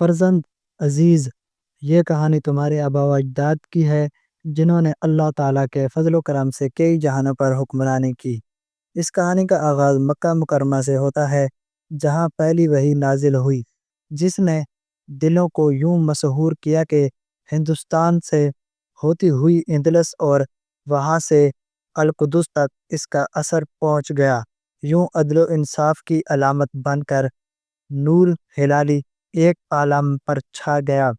فرزند عزیز، یہ کہانی تمہارے آبا و اجداد کی ہے جنہوں نے اللہ تعالیٰ کے فضل و کرم سے کئی جہانوں پر حکمرانی کی۔ اس کہانی کا آغاز مکہ مکرمہ سے ہوتا ہے، جہاں پہلی وحی نازل ہوئی، جس نے دلوں کو یوں مسحور کیا کہ ہندوستان سے ہوتی ہوئی اندلس اور وہاں سے القدس تک اس کا اثر پہنچ گیا۔ یوں عدل و انصاف کی علامت بن کر نور ہلالی ایک عالم پر چھا گیا۔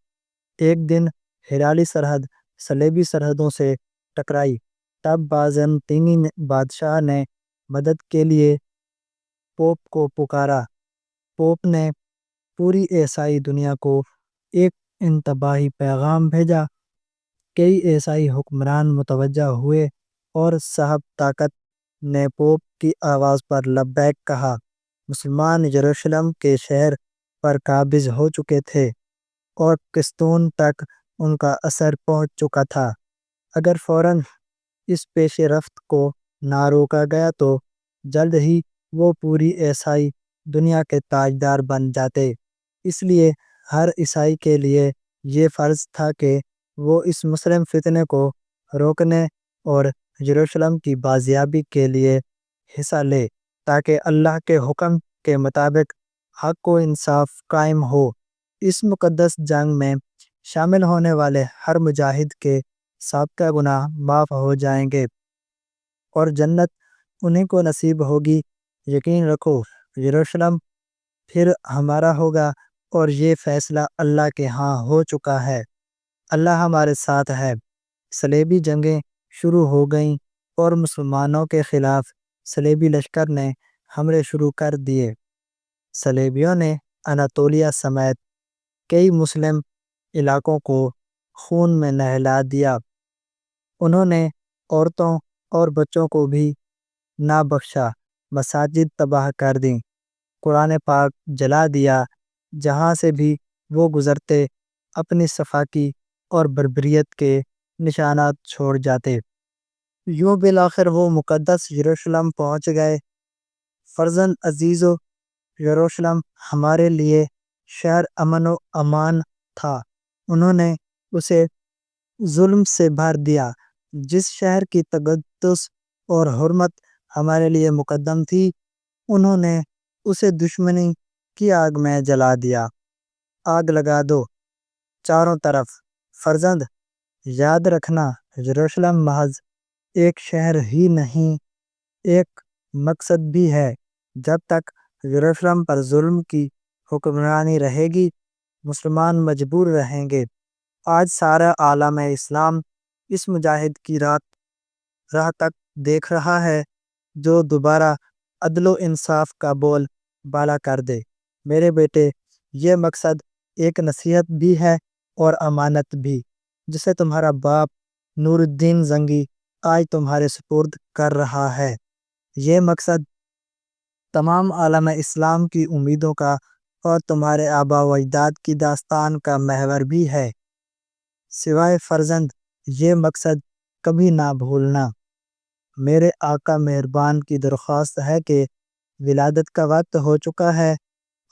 ایک دن ہلالی سرحد صلیبی سرحدوں سے ٹکرائی، تب بازنطینی بادشاہ نے مدد کے لیے پوپ کو پکارا۔ پوپ نے پوری عیسائی دنیا کو ایک انتباہی پیغام بھیجا۔ کئی عیسائی حکمران متوجہ ہوئے اور صاحب طاقت نے پوپ کی آواز پر لبیک کہا۔ مسلمان یروشلم کے شہر پر قابض ہو چکے تھے اور قسطون تک ان کا اثر پہنچ چکا تھا۔ اگر فوراً اس پیش رفت کو نہ روکا گیا تو جلد ہی وہ پوری عیسائی دنیا کے تاجدار بن جاتے۔ اس لیے ہر عیسائی کے لیے یہ فرض تھا کہ وہ اس مسلم فتنے کو روکنے اور یروشلم کی بازیابی کے لیے حصہ لے، تاکہ اللہ کے حکم کے مطابق حق و انصاف قائم ہو۔ اس مقدس جنگ میں شامل ہونے والے ہر مجاہد کے سابقہ گناہ معاف ہو جائیں گے اور جنت انہیں کو نصیب ہوگی۔ یقین رکھو، یروشلم پھر ہمارا ہوگا اور یہ فیصلہ اللہ کے ہاں ہو چکا ہے۔ اللہ ہمارے ساتھ ہے۔ صلیبی جنگیں شروع ہو گئیں اور مسلمانوں کے خلاف صلیبی لشکر نے حملے شروع کر دیے۔ صلیبیوں نے اناطولیہ سمیت کئی مسلم علاقوں کو خون میں نہلا دیا۔ انہوں نے عورتوں اور بچوں کو بھی نہ بخشا، مساجد تباہ کر دیں، قرآن پاک جلا دیا۔ جہاں سے بھی وہ گزرتے اپنی صفاکی اور بربریت کے نشانات چھوڑ جاتے۔ یوں بالآخر وہ مقدس یروشلم پہنچ گئے۔ فرزند عزیزو، یروشلم ہمارے لیے شہر امن و امان تھا۔ انہوں نے اسے ظلم سے بھر دیا۔ جس شہر کی تقدس اور حرمت ہمارے لیے مقدم تھی، انہوں نے اسے دشمنی کی آگ میں جلا دیا۔ آگ لگا دو چاروں طرف۔ فرزند، یاد رکھنا، یروشلم محض ایک شہر ہی نہیں، ایک مقصد بھی ہے۔ جب تک یروشلم پر ظلم کی حکمرانی رہے گی، مسلمان مجبور رہیں گے۔ آج سارا عالم اسلام اس مجاہد کی راہ تک دیکھ رہا ہے جو دوبارہ عدل و انصاف کا بول بالا کر دے۔ میرے بیٹے، یہ مقصد ایک نصیحت بھی ہے اور امانت بھی، جسے تمہارا باپ نور الدین زنگی آج تمہارے سپرد کر رہا ہے۔ یہ مقصد تمام عالم اسلام کی امیدوں کا اور تمہارے آبا و اجداد کی داستان کا محور بھی ہے۔ سوائے فرزند، یہ مقصد کبھی نہ بھولنا۔ میرے آقا مہربان کی درخواست ہے کہ ولادت کا وقت ہو چکا ہے۔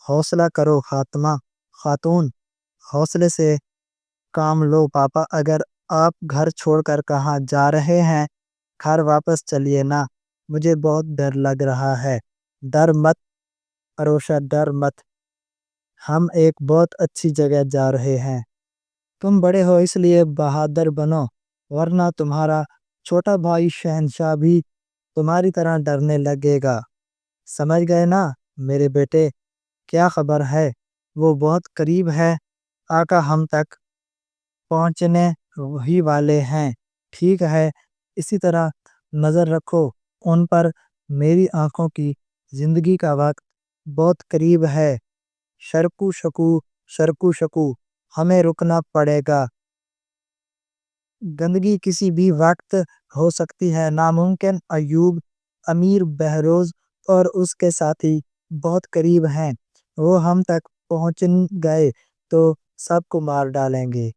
حوصلہ کرو خاتون، حوصلے سے کام لو۔ پاپا، اگر آپ گھر چھوڑ کر کہاں جا رہے ہیں، گھر واپس چلیے نا، مجھے بہت ڈر لگ رہا ہے۔ ڈر مت اروشا، ڈر مت، ہم ایک بہت اچھی جگہ جا رہے ہیں۔ تم بڑے ہو اس لیے بہادر بنو، ورنہ تمہارا چھوٹا بھائی شہنشاہ بھی تمہاری طرح ڈرنے لگے گا۔ سمجھ گئے نا میرے بیٹے؟ کیا خبر ہے؟ وہ بہت قریب ہے، آقا ہم تک پہنچنے ہی والے ہیں۔ ٹھیک ہے، اسی طرح نظر رکھو ان پر۔ میری آنکھوں کی زندگی کا وقت بہت قریب ہے۔ شرکو شکو ہمیں رکنا پڑے گا۔ گندگی کسی بھی وقت ہو سکتی ہے، ناممکن۔ ایوب، امیر بہروز اور اس کے ساتھی بہت قریب ہیں۔ وہ ہم تک پہنچ گئے تو سب کو مار ڈالیں گے۔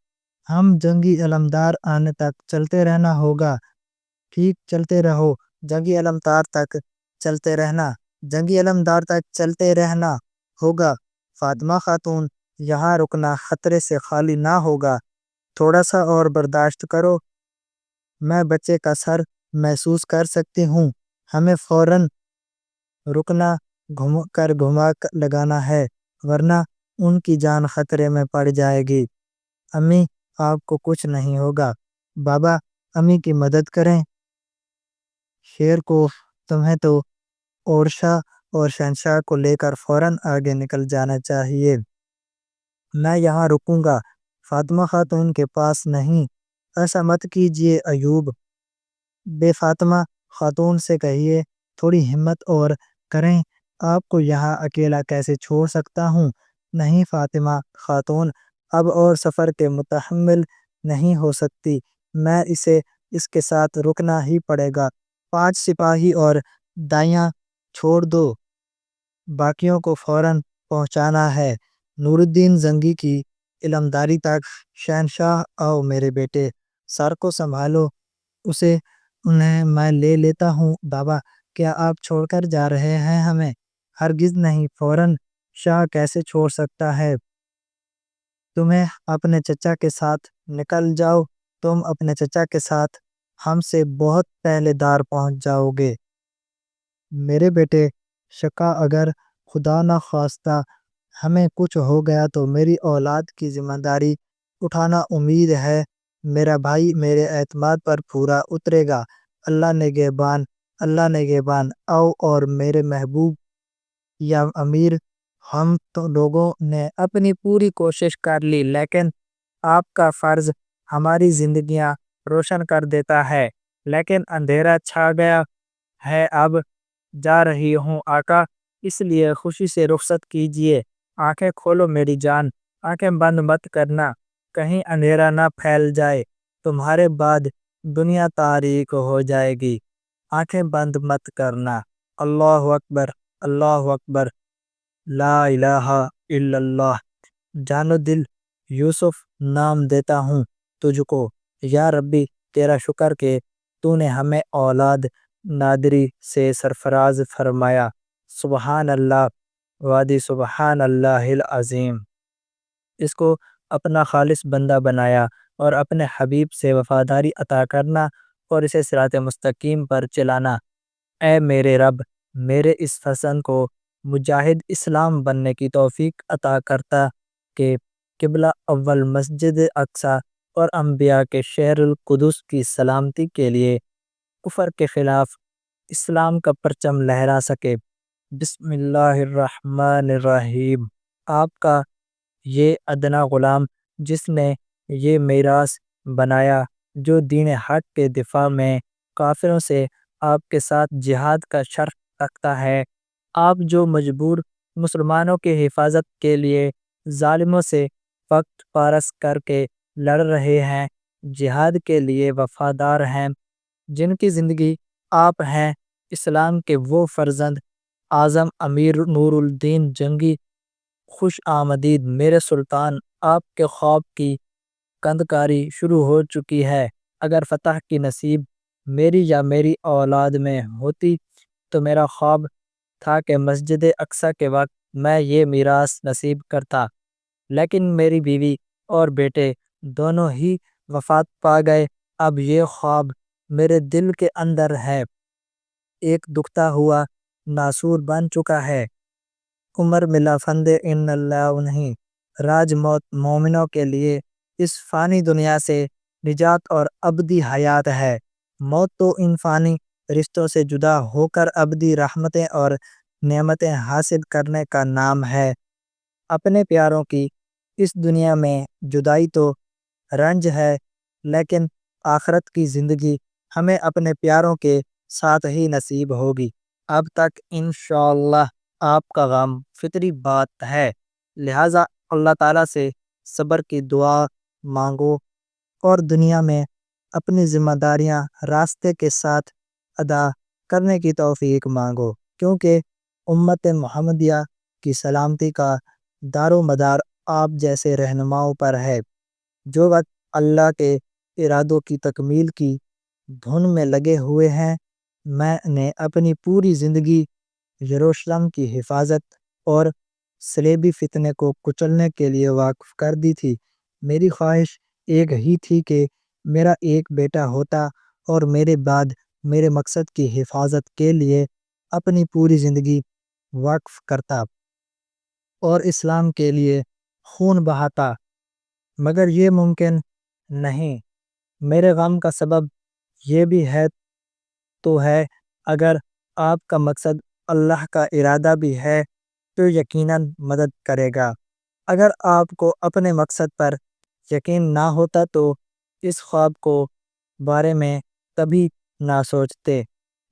ہم جنگی علمدار آنے تک چلتے رہنا ہوگا۔ ٹھیک، چلتے رہو، جنگی علمدار تک چلتے رہنا، جنگی علمدار تک چلتے رہنا ہوگا۔ فاطمہ خاتون، یہاں رکنا خطرے سے خالی نہ ہوگا، تھوڑا سا اور برداشت کرو۔ میں بچے کا سر محسوس کر سکتی ہوں، ہمیں فوراً رکنا، گھما کر لگانا ہے، ورنہ ان کی جان خطرے میں پڑ جائے گی۔ امی، آپ کو کچھ نہیں ہوگا۔ بابا، امی کی مدد کریں۔ شیر کو تمہیں تو اورشا اور شہنشاہ کو لے کر فوراً آگے نکل جانا چاہیے۔ میں یہاں رکوں گا، فاطمہ خاتون کے پاس نہیں۔ ایسا مت کیجیے ایوب، بے فاطمہ خاتون سے کہیے تھوڑی ہمت اور کریں، آپ کو یہاں اکیلا کیسے چھوڑ سکتا ہوں۔ نہیں فاطمہ خاتون، اب اور سفر کے متحمل نہیں ہو سکتی، میں اس کے ساتھ رکنا ہی پڑے گا۔ 5 سپاہی اور دائیاں چھوڑ دو، باقیوں کو فوراً پہنچانا ہے نور الدین زنگی کی علمداری تک۔ شہنشاہ، آؤ میرے بیٹے، سر کو سنبھالو، انہیں میں لے لیتا ہوں۔ بابا، کیا آپ چھوڑ کر جا رہے ہیں ہمیں؟ ہرگز نہیں، فوراً شاہ کیسے چھوڑ سکتا ہے تمہیں؟ اپنے چچا کے ساتھ نکل جاؤ، تم اپنے چچا کے ساتھ ہم سے بہت پہلے دار پہنچ جاؤ گے۔ میرے بیٹے شکا، اگر خدا نہ خواستہ ہمیں کچھ ہو گیا تو میری اولاد کی ذمہ داری اٹھانا امید ہے۔ میرا بھائی میرے اعتماد پر پورا اترے گا۔ اللہ نگہبان، اللہ نگہبان۔ آؤ، اور میرے محبوب یا امیر، ہم تو لوگوں نے اپنی پوری کوشش کر لی، لیکن آپ کا فرض ہماری زندگیاں روشن کر دیتا ہے، لیکن اندھیرا چھا گیا ہے۔ اب جا رہی ہوں آقا، اس لیے خوشی سے رخصت کیجیے۔ آنکھیں کھولو میری جان، آنکھیں بند مت کرنا، کہیں اندھیرا نہ پھیل جائے، تمہارے بعد دنیا تاریک ہو جائے گی۔ آنکھیں بند مت کرنا۔ اللہ اکبر، اللہ اکبر، لا الہ الا اللہ۔ جان و دل یوسف نام دیتا ہوں تجھ کو، یا ربی تیرا شکر کہ تو نے ہمیں اولاد نادری سے سرفراز فرمایا۔ سبحان اللہ، وادی سبحان اللہ العظیم۔ اس کو اپنا خالص بندہ بنایا اور اپنے حبیب سے وفاداری عطا کرنا اور اسے صراط مستقیم پر چلانا۔ اے میرے رب، میرے اس حسن کو مجاہد اسلام بننے کی توفیق عطا کرتا کہ قبلہ اول مسجد اقصی اور انبیاء کے شہر القدس کی سلامتی کے لیے کفر کے خلاف اسلام کا پرچم لہرا سکے۔ بسم اللہ الرحمن الرحیم۔ آپ کا یہ ادنا غلام جس نے یہ میراث بنایا، جو دین حق کے دفاع میں کافروں سے آپ کے ساتھ جہاد کا شرف رکھتا ہے، آپ جو مجبور مسلمانوں کی حفاظت کے لیے ظالموں سے وقت پارس کر کے لڑ رہے ہیں، جہاد کے لیے وفادار ہیں، جن کی زندگی آپ ہیں، اسلام کے وہ فرزند اعظم امیر نور الدین جنگی، خوش آمدید میرے سلطان۔ آپ کے خواب کی کندکاری شروع ہو چکی ہے۔ اگر فتح کی نصیب میری یا میری اولاد میں ہوتی تو میرا خواب تھا کہ مسجد اقصی کے وقت میں یہ میراث نصیب کرتا، لیکن میری بیوی اور بیٹے دونوں ہی وفات پا گئے۔ اب یہ خواب میرے دل کے اندر ہے، ایک دکھتا ہوا ناسور بن چکا ہے۔ عمر ملا فندے ان اللہ نہیں، راج موت مومنوں کے لیے اس فانی دنیا سے نجات اور ابدی حیات ہے۔ موت تو ان فانی رشتوں سے جدا ہو کر ابدی رحمتیں اور نعمتیں حاصل کرنے کا نام ہے۔ اپنے پیاروں کی اس دنیا میں جدائی تو رنج ہے، لیکن آخرت کی زندگی ہمیں اپنے پیاروں کے ساتھ ہی نصیب ہوگی۔ اب تک انشاءاللہ آپ کا غم فطری بات ہے، لہٰذا اللہ تعالیٰ سے صبر کی دعا مانگو اور دنیا میں اپنی ذمہ داریاں راستے کے ساتھ ادا کرنے کی توفیق مانگو، کیونکہ امت محمدیہ کی سلامتی کا دار و مدار آپ جیسے رہنماؤں پر ہے، جو وقت اللہ کے ارادوں کی تکمیل کی دھن میں لگے ہوئے ہیں۔ میں نے اپنی پوری زندگی یروشلم کی حفاظت اور صلیبی فتنے کو کچلنے کے لیے واقف کر دی تھی۔ میری خواہش ایک ہی تھی کہ میرا ایک بیٹا ہوتا اور میرے بعد میرے مقصد کی حفاظت کے لیے اپنی پوری زندگی وقف کرتا اور اسلام کے لیے خون بہاتا، مگر یہ ممکن نہیں۔ میرے غم کا سبب یہ بھی ہے اگر آپ کا مقصد اللہ کا ارادہ بھی ہے تو یقیناً مدد کرے گا۔ اگر آپ کو اپنے مقصد پر یقین نہ ہوتا تو اس خواب کو بارے میں کبھی نہ سوچتے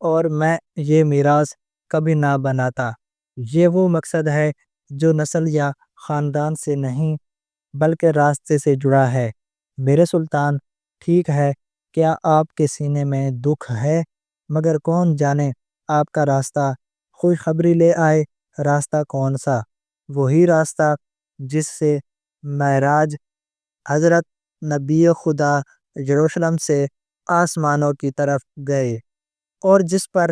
اور میں یہ میراث کبھی نہ بناتا۔ یہ وہ مقصد ہے جو نسل یا خاندان سے نہیں بلکہ راستے سے جڑا ہے۔ میرے سلطان، ٹھیک ہے، کیا آپ کے سینے میں دکھ ہے، مگر کون جانے آپ کا راستہ خوشخبری لے آئے۔ راستہ کون سا؟ وہی راستہ جس سے معراج حضرت نبی خدا یروشلم سے آسمانوں کی طرف گئے اور جس پر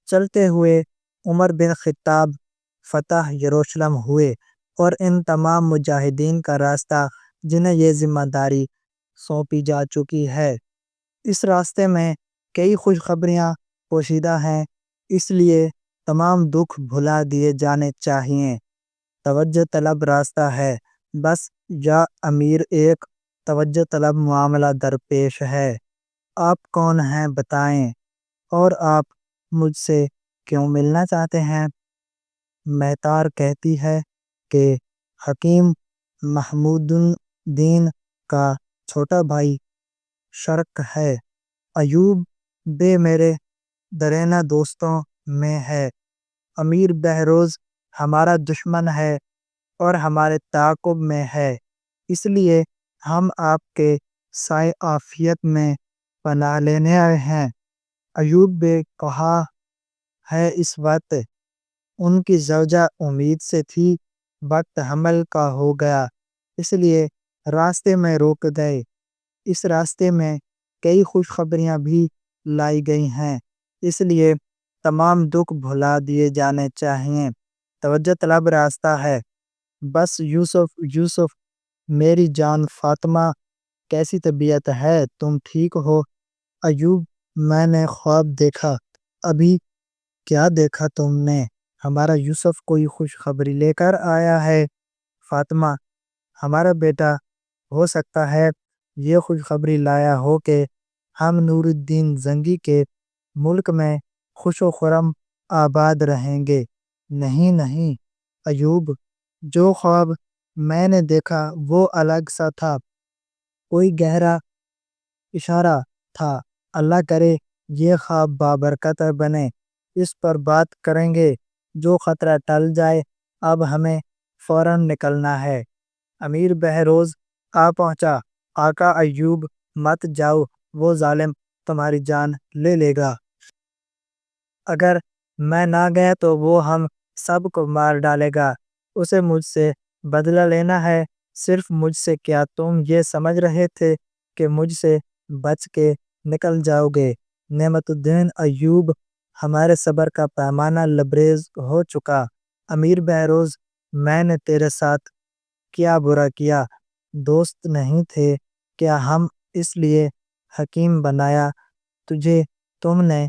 چلتے ہوئے عمر بن خطاب فتح یروشلم ہوئے، اور ان تمام مجاہدین کا راستہ جنہیں یہ ذمہ داری سونپی جا چکی ہے۔ اس راستے میں کئی خوشخبریاں پوشیدہ ہیں، اس لیے تمام دکھ بھلا دیے جانے چاہئیں۔ توجہ طلب راستہ ہے، بس یا امیر ایک توجہ طلب معاملہ درپیش ہے۔ آپ کون ہیں بتائیں، اور آپ مجھ سے کیوں ملنا چاہتے ہیں؟ مہتار کہتی ہے کہ حکیم محمود الدین کا چھوٹا بھائی شرک ہے۔ ایوب بے میرے دیرینہ دوستوں میں ہے۔ امیر بہروز ہمارا دشمن ہے اور ہمارے تعاقب میں ہے، اس لیے ہم آپ کے سائے عافیت میں پناہ لینے آئے ہیں۔ ایوب بے کہا ہے اس وقت ان کی زوجہ امید سے تھی، وقت حمل کا ہو گیا، اس لیے راستے میں روک گئے۔ اس راستے میں کئی خوشخبریاں بھی لائی گئی ہیں، اس لیے تمام دکھ بھلا دیے جانے چاہئیں۔ توجہ طلب راستہ ہے، بس یوسف میری جان فاطمہ کیسی طبیعت ہے، تم ٹھیک ہو؟ ایوب میں نے خواب دیکھا۔ ابھی کیا دیکھا تم نے؟ ہمارا یوسف کوئی خوشخبری لے کر آیا ہے۔ فاطمہ ہمارا بیٹا ہو سکتا ہے یہ خوشخبری لایا ہو کہ ہم نور الدین زنگی کے ملک میں خوش و خرم آباد رہیں گے۔ نہیں نہیں ایوب، جو خواب میں نے دیکھا وہ الگ سا تھا، کوئی گہرا اشارہ تھا۔ اللہ کرے یہ خواب بابرکت بنے، اس پر بات کریں گے۔ جو خطرہ ٹل جائے، اب ہمیں فوراً نکلنا ہے۔ امیر بہروز آ پہنچا۔ آقا ایوب مت جاؤ، وہ ظالم تمہاری جان لے لے گا۔ اگر میں نہ گیا تو وہ ہم سب کو مار ڈالے گا۔ اسے مجھ سے بدلہ لینا ہے۔ صرف مجھ سے کیا تم یہ سمجھ رہے تھے کہ مجھ سے بچ کے نکل جاؤ گے؟ نعمت الدین ایوب، ہمارے صبر کا پیمانہ لبریز ہو چکا۔ امیر بہروز، میں نے تیرے ساتھ کیا برا کیا؟ دوست نہیں تھے کیا ہم، اس لیے حکیم بنایا تجھے؟ تم نے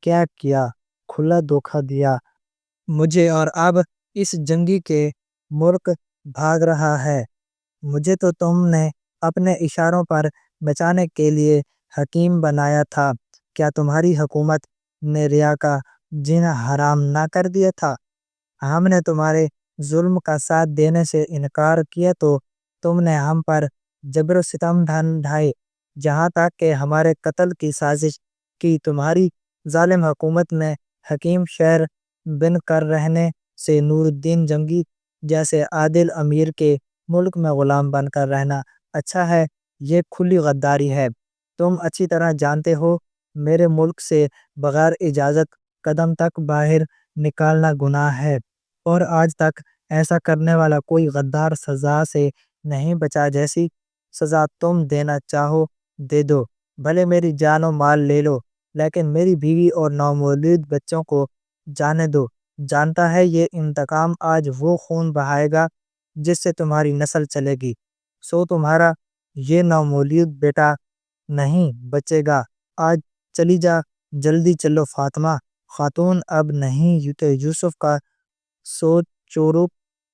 کیا کیا؟ کھلا دھوکہ دیا مجھے، اور اب اس جنگی کے ملک بھاگ رہا ہے۔ مجھے تو تم نے اپنے اشاروں پر بچانے کے لیے حکیم بنایا تھا۔ کیا تمہاری حکومت نے ریا کا جینا حرام نہ کر دیا تھا؟ ہم نے تمہارے ظلم کا ساتھ دینے سے انکار کیا تو تم نے ہم پر جبر و ستم ڈھائے، جہاں تک کہ ہمارے قتل کی سازش کی۔ تمہاری ظالم حکومت میں حکیم شہر بن کر رہنے سے نور الدین جنگی جیسے عادل امیر کے ملک میں غلام بن کر رہنا اچھا ہے۔ یہ کھلی غداری ہے۔ تم اچھی طرح جانتے ہو میرے ملک سے بغیر اجازت قدم تک باہر نکالنا گناہ ہے، اور آج تک ایسا کرنے والا کوئی غدار سزا سے نہیں بچا۔ جیسی سزا تم دینا چاہو دے دو، بھلے میری جان و مال لے لو، لیکن میری بیوی اور نومولود بچوں کو جانے دو۔ جانتا ہے یہ انتقام آج وہ خون بہائے گا جس سے تمہاری نسل چلے گی، سو تمہارا یہ نومولود بیٹا نہیں بچے گا۔ آج چلی جا، جلدی چلو فاطمہ خاتون، اب نہیں یوسف کا سوچ چوروپ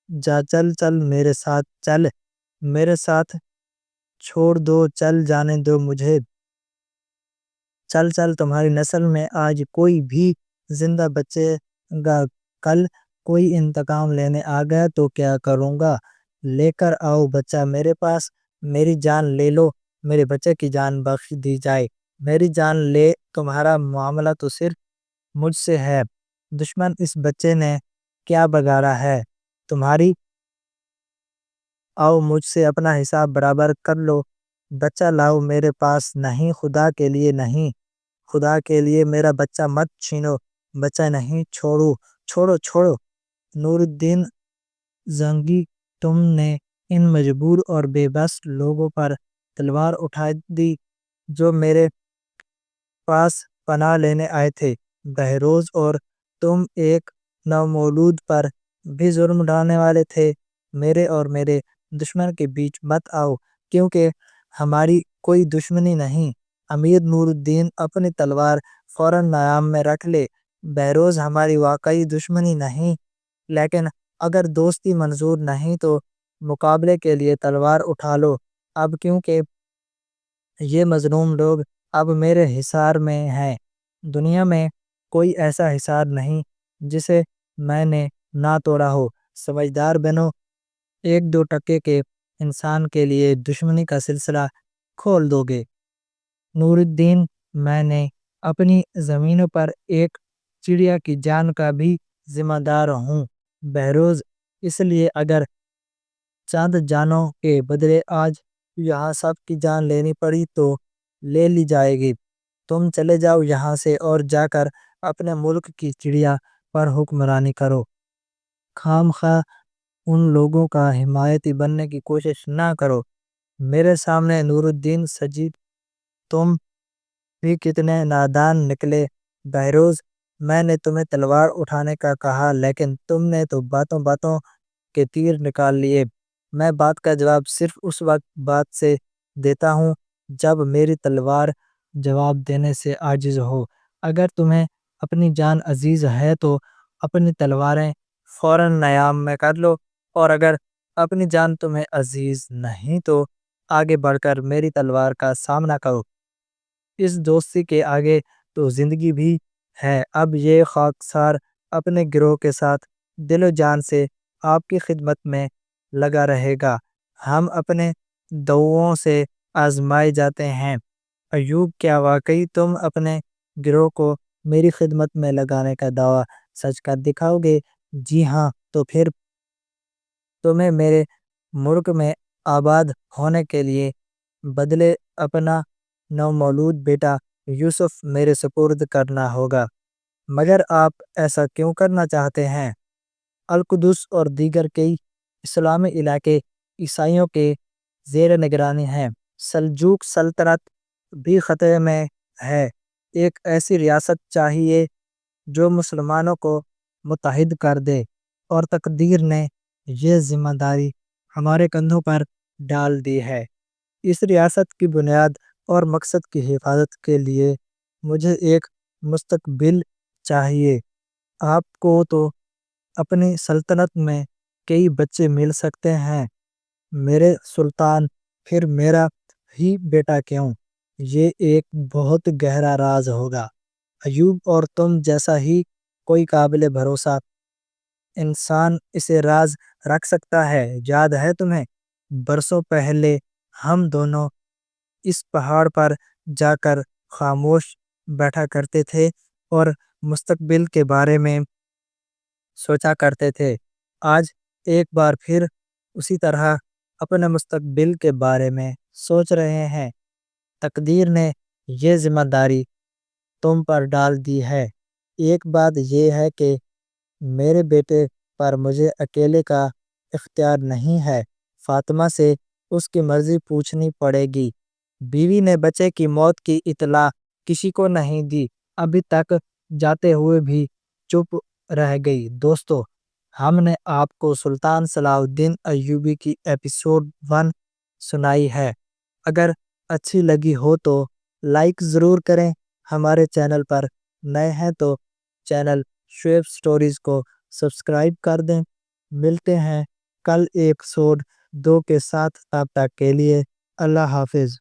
جا، چل چل میرے ساتھ، چل میرے ساتھ، چھوڑ دو، چل جانے دو مجھے، چل چل تمہاری نسل میں آج کوئی بھی زندہ بچے گا، کل کوئی انتقام لینے آ گیا تو کیا کروں گا، لے کر آؤ بچہ میرے پاس، میری جان لے لو، میرے بچے کی جان بخش دی جائے، میری جان لے، تمہارا معاملہ تو صرف مجھ سے ہے، دشمن اس بچے نے کیا بگاڑا ہے تمہاری، آؤ مجھ سے اپنا حساب برابر کر لو، بچہ لاؤ میرے پاس، نہیں خدا کے لیے نہیں، خدا کے لیے میرا بچہ مت چھینو، بچہ نہیں، چھوڑو چھوڑو چھوڑو۔ نور الدین زنگی، تم نے ان مجبور اور بے بس لوگوں پر تلوار اٹھا دی جو میرے پاس پناہ لینے آئے تھے، بہروز، اور تم ایک نومولود پر بھی ظلم ڈالنے والے تھے، میرے اور میرے دشمن کے بیچ مت آؤ، کیونکہ ہماری کوئی دشمنی نہیں۔ امیر نور الدین اپنی تلوار فوراً نیام میں رکھ لے، بہروز ہماری واقعی دشمنی نہیں، لیکن اگر دوستی منظور نہیں تو مقابلے کے لیے تلوار اٹھا لو، اب کیونکہ یہ مظلوم لوگ اب میرے حصار میں ہیں، دنیا میں کوئی ایسا حصار نہیں جسے میں نے نہ توڑا ہو، سمجھدار بنو، ایک دو ٹکے کے انسان کے لیے دشمنی کا سلسلہ کھول دو گے۔ نور الدین، میں نے اپنی زمینوں پر ایک چڑیا کی جان کا بھی ذمہ دار ہوں، بہروز، اس لیے اگر چند جانوں کے بدلے آج یہاں سب کی جان لینی پڑی تو لے لی جائے گی، تم چلے جاؤ یہاں سے اور جا کر اپنے ملک کی چڑیا پر حکمرانی کرو، خام خواہ ان لوگوں کا حمایتی بننے کی کوشش نہ کرو۔ میرے سامنے نور الدین سجید، تم بھی کتنے نادان نکلے، بہروز، میں نے تمہیں تلوار اٹھانے کا کہا لیکن تم نے تو باتوں باتوں کے تیر نکال لیے، میں بات کا جواب صرف اس وقت بات سے دیتا ہوں جب میری تلوار جواب دینے سے عاجز ہو، اگر تمہیں اپنی جان عزیز ہے تو اپنی تلواریں فوراً نیام میں کر لو، اور اگر اپنی جان تمہیں عزیز نہیں تو آگے بڑھ کر میری تلوار کا سامنا کرو، اس دوستی کے آگے تو زندگی بھی ہے۔ اب یہ خاکسار اپنے گروہ کے ساتھ دل و جان سے آپ کی خدمت میں لگا رہے گا، ہم اپنے دعووں سے آزمائے جاتے ہیں۔ ایوب، کیا واقعی تم اپنے گروہ کو میری خدمت میں لگانے کا دعویٰ سچ کر دکھاؤ گے؟ جی ہاں، تو پھر تمہیں میرے ملک میں آباد ہونے کے لیے بدلے اپنا نومولود بیٹا یوسف میرے سپرد کرنا ہوگا، مگر آپ ایسا کیوں کرنا چاہتے ہیں؟ القدس اور دیگر کئی اسلامی علاقے عیسائیوں کے زیر نگرانی ہیں، سلجوق سلطنت بھی خطرے میں ہے، ایک ایسی ریاست چاہیے جو مسلمانوں کو متحد کر دے، اور تقدیر نے یہ ذمہ داری ہمارے کندھوں پر ڈال دی ہے، اس ریاست کی بنیاد اور مقصد کی حفاظت کے لیے مجھے ایک مستقبل چاہیے۔ آپ کو تو اپنی سلطنت میں کئی بچے مل سکتے ہیں، میرے سلطان، پھر میرا ہی بیٹا کیوں؟ یہ ایک بہت گہرا راز ہوگا ایوب، اور تم جیسا ہی کوئی قابل بھروسہ انسان اسے راز رکھ سکتا ہے۔ یاد ہے تمہیں برسوں پہلے ہم دونوں اس پہاڑ پر جا کر خاموش بیٹھا کرتے تھے اور مستقبل کے بارے میں سوچا کرتے تھے، آج ایک بار پھر اسی طرح اپنے مستقبل کے بارے میں سوچ رہے ہیں، تقدیر نے یہ ذمہ داری تم پر ڈال دی ہے۔ ایک بات یہ ہے کہ میرے بیٹے پر مجھے اکیلے کا اختیار نہیں ہے، فاطمہ سے اس کی مرضی پوچھنی پڑے گی، بیوی نے بچے کی موت کی اطلاع کسی کو نہیں دی، ابھی تک جاتے ہوئے بھی چپ رہ گئی۔ دوستو، ہم نے آپ کو سلطان صلاح الدین ایوبی کی ایپیسوڈ 1 سنائی ہے۔ اگر اچھی لگی ہو تو لائک ضرور کریں۔ ہمارے چینل پر نئے ہیں تو چینل شعیب سٹوریز کو سبسکرائب کر دیں۔ ملتے ہیں کل ایپیسوڈ 2 کے ساتھ، تب تک کے لیے اللہ حافظ۔